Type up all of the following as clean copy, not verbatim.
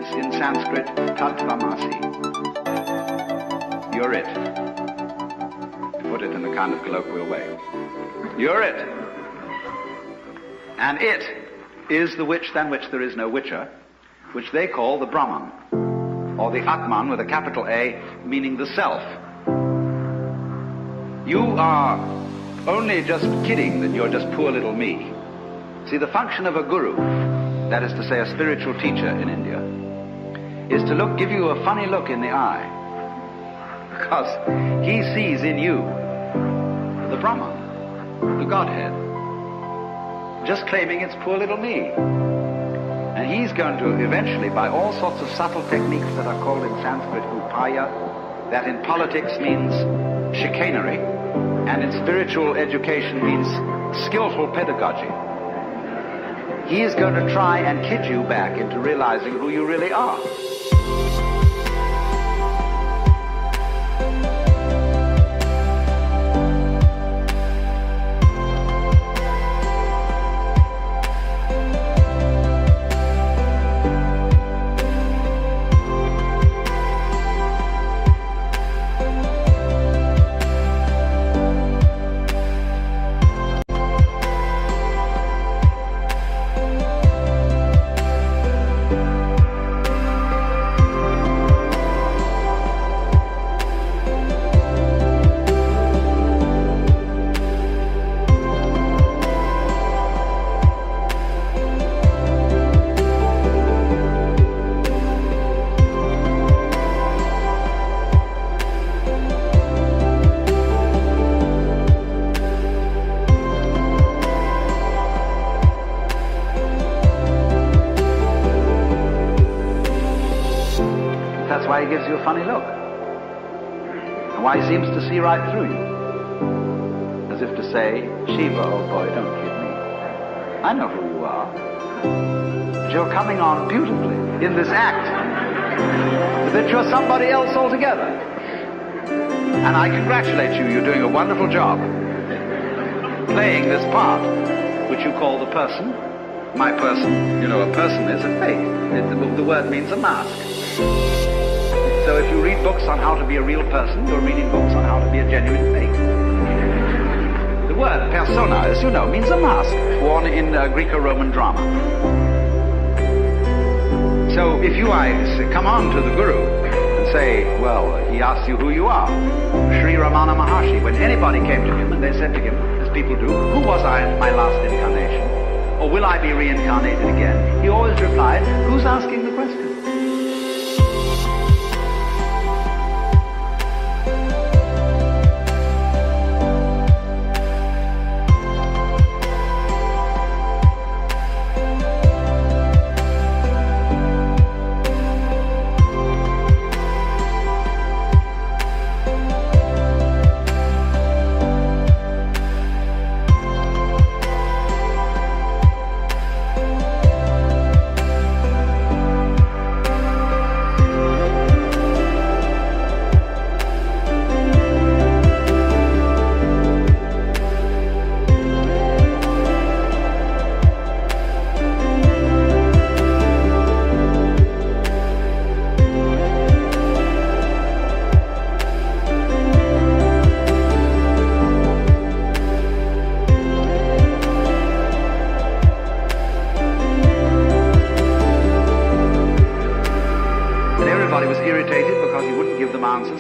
is, in Sanskrit, Tattvamasi. You're it. To put it in a kind of colloquial way. You're it. And it is the witch than which there is no witcher, which they call the Brahman, or the Atman with a capital A, meaning the self. You are only just kidding that you're just poor little me. See, the function of a guru, that is to say a spiritual teacher in India, is to give you a funny look in the eye, because he sees in you the Brahman, the Godhead, just claiming it's poor little me. And he's going to eventually, by all sorts of subtle techniques that are called in Sanskrit upaya, that in politics means chicanery, and in spiritual education means skillful pedagogy. He is going to try and kid you back into realizing who you really are. That's why he gives you a funny look. And why he seems to see right through you. As if to say, Shiva, old boy, don't kid me. I know who you are. But you're coming on beautifully in this act. That you're somebody else altogether. And I congratulate you. You're doing a wonderful job. Playing this part, which you call the person. My person. You know, a person is a fake. The word means a mask. So if you read books on how to be a real person, you're reading books on how to be a genuine fake. The word persona, as you know, means a mask worn in Greco-Roman drama. So if you come on to the Guru and say, well, he asks you who you are, Sri Ramana Maharshi, when anybody came to him and they said to him, as people do, who was I in my last incarnation? Or will I be reincarnated again? He always replied, who's asking the question?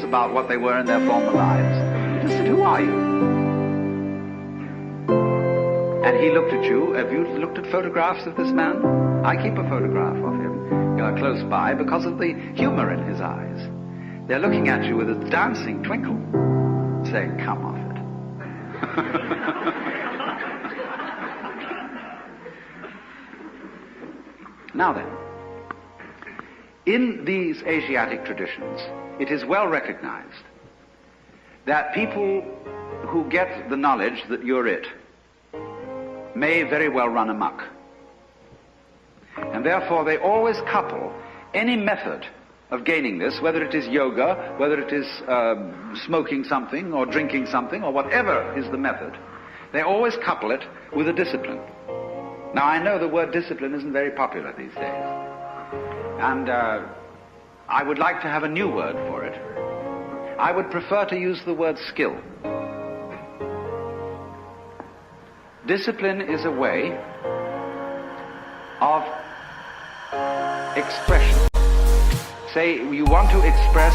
About what they were in their former lives. He just said, who are you? And he looked at you. Have you looked at photographs of this man? I keep a photograph of him close by because of the humor in his eyes. They're looking at you with a dancing twinkle, saying, come off it. Now then, in these Asiatic traditions, it is well recognized that people who get the knowledge that you're it may very well run amok. And therefore they always couple any method of gaining this, whether it is yoga, whether it is smoking something or drinking something or whatever is the method, they always couple it with a discipline. Now I know the word discipline isn't very popular these days. And I would like to have a new word for it. I would prefer to use the word skill. Discipline is a way of expression. Say you want to express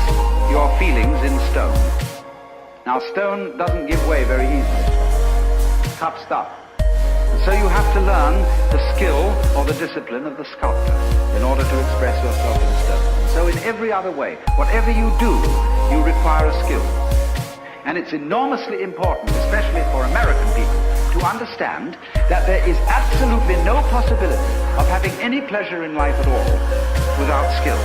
your feelings in stone. Now stone doesn't give way very easily. Tough stuff. And so you have to learn the skill or the discipline of the sculptor in order to express yourself in stone. So in every other way, whatever you do, you require a skill. And it's enormously important, especially for American people, to understand that there is absolutely no possibility of having any pleasure in life at all without skill.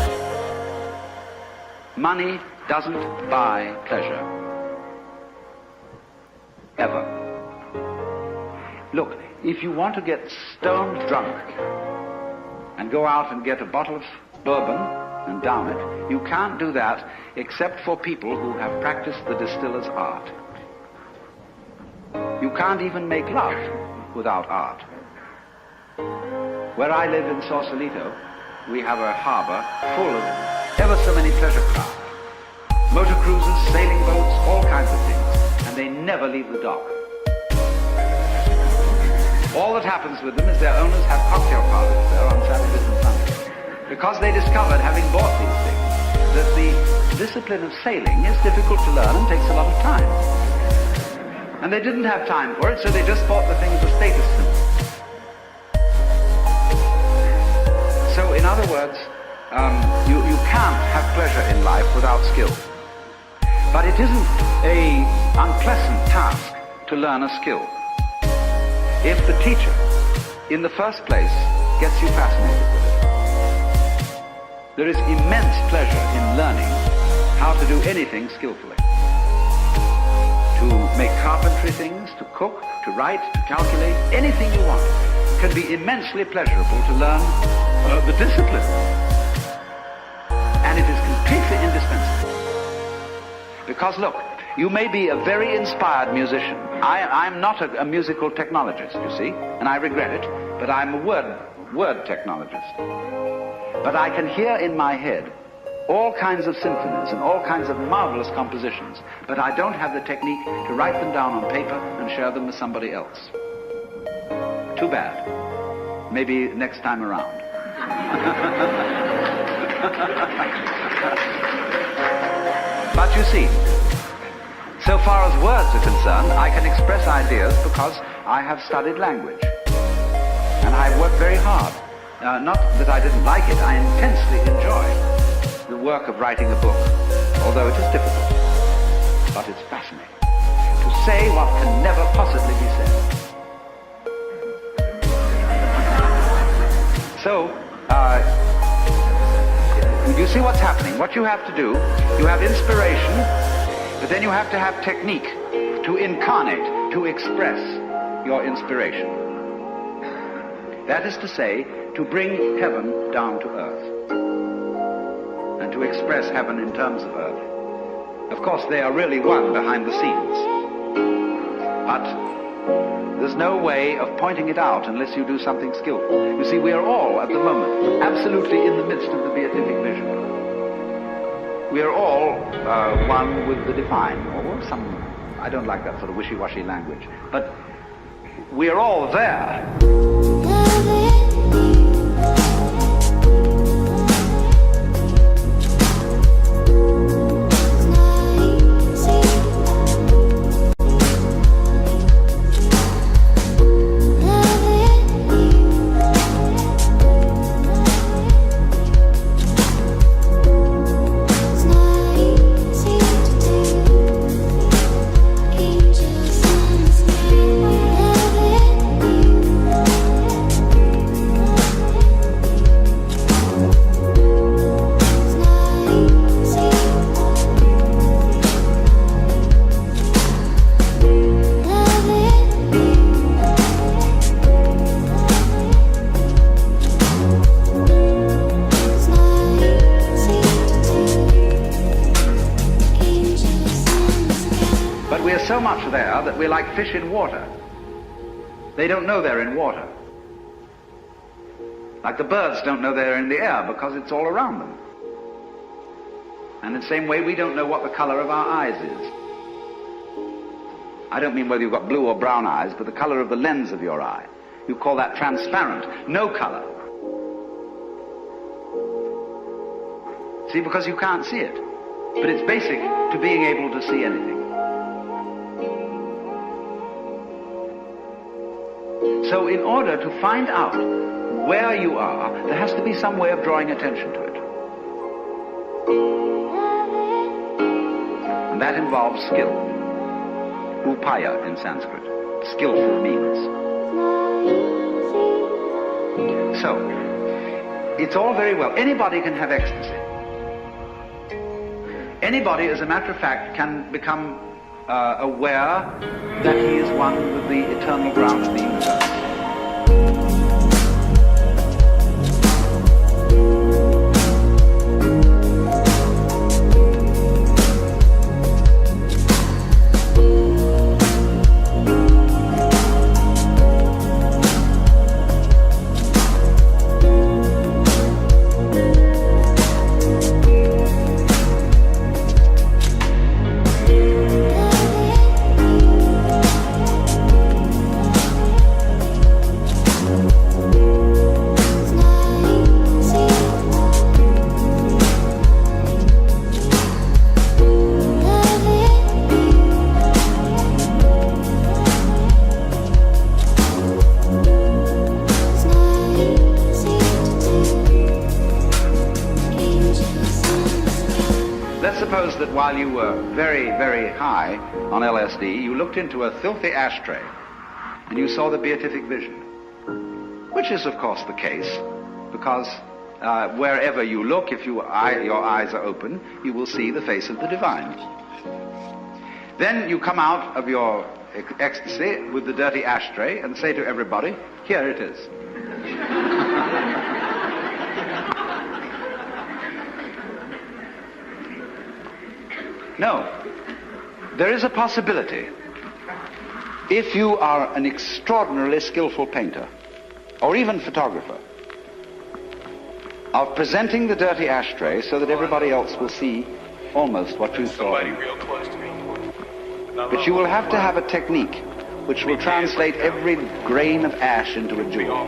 Money doesn't buy pleasure. Ever. Look, if you want to get stone drunk and go out and get a bottle of bourbon and down it, you can't do that except for people who have practiced the distiller's art. You can't even make love without art. Where I live in Sausalito, we have a harbor full of ever so many pleasure craft. Motor cruisers, sailing boats, all kinds of things. And they never leave the dock. All that happens with them is their owners have cocktail parties there on Saturdays and Sundays. Because they discovered, having bought these things, that the discipline of sailing is difficult to learn and takes a lot of time. And they didn't have time for it, so they just bought the thing as a status symbol. So, in other words, you can't have pleasure in life without skill. But it isn't an unpleasant task to learn a skill. If the teacher, in the first place, gets you fascinated with it. There is immense pleasure in learning how to do anything skillfully. To make carpentry things, to cook, to write, to calculate, anything you want can be immensely pleasurable to learn the discipline. And it is completely indispensable. Because look, you may be a very inspired musician. I'm not a musical technologist, you see, and I regret it, but I'm a word technologist. But I can hear in my head all kinds of symphonies and all kinds of marvelous compositions, but I don't have the technique to write them down on paper and share them with somebody else. Too bad. Maybe next time around. But you see, so far as words are concerned, I can express ideas because I have studied language. And I work very hard. Not that I didn't like it, I intensely enjoy the work of writing a book, although it is difficult. But it's fascinating. To say what can never possibly be said. So, you see what's happening. What you have to do, you have inspiration, but then you have to have technique to incarnate, to express your inspiration. That is to say, to bring heaven down to earth. And to express heaven in terms of earth. Of course, they are really one behind the scenes. But there's no way of pointing it out unless you do something skillful. You see, we are all, at the moment, absolutely in the midst of the beatific vision. We are all one with the divine, or I don't like that sort of wishy-washy language, but we are all there. So much there that we're like fish in water. They don't know they're in water. Like the birds don't know they're in the air because it's all around them. And in the same way, we don't know what the color of our eyes is. I don't mean whether you've got blue or brown eyes, but the color of the lens of your eye. You call that transparent. No color. See, because you can't see it. But it's basic to being able to see anything. So in order to find out where you are, there has to be some way of drawing attention to it. And that involves skill. Upaya in Sanskrit. Skillful means. So, it's all very well. Anybody can have ecstasy. Anybody, as a matter of fact, can become aware that he is one with the eternal ground of the universe. Suppose that while you were very, very high on LSD, you looked into a filthy ashtray and you saw the beatific vision, which is of course the case, because wherever you look, if your eyes are open, you will see the face of the divine. Then you come out of your ecstasy with the dirty ashtray and say to everybody, here it is. No, there is a possibility, if you are an extraordinarily skillful painter, or even photographer, of presenting the dirty ashtray so that everybody else will see almost what you saw. But you will have to have a technique which will translate every grain of ash into a jewel.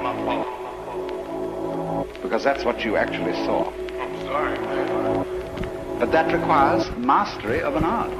Because that's what you actually saw. I'm sorry, man. But that requires mastery of an art.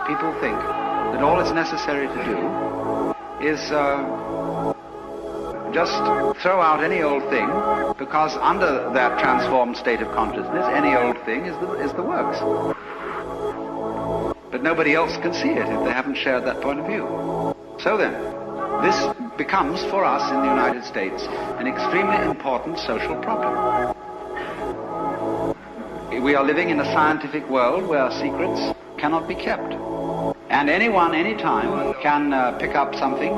People think that all it's necessary to do is just throw out any old thing, because under that transformed state of consciousness, any old thing is the works. But nobody else can see it if they haven't shared that point of view. So then, this becomes for us in the United States an extremely important social problem. We are living in a scientific world where secrets cannot be kept. And anyone, anytime, can pick up something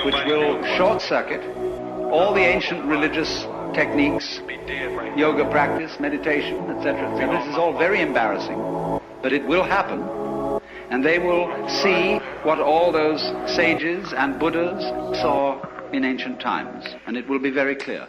which will short-circuit all the ancient religious techniques, yoga practice, meditation, etc., etc. This is all very embarrassing, but it will happen. And they will see what all those sages and Buddhas saw in ancient times, and it will be very clear.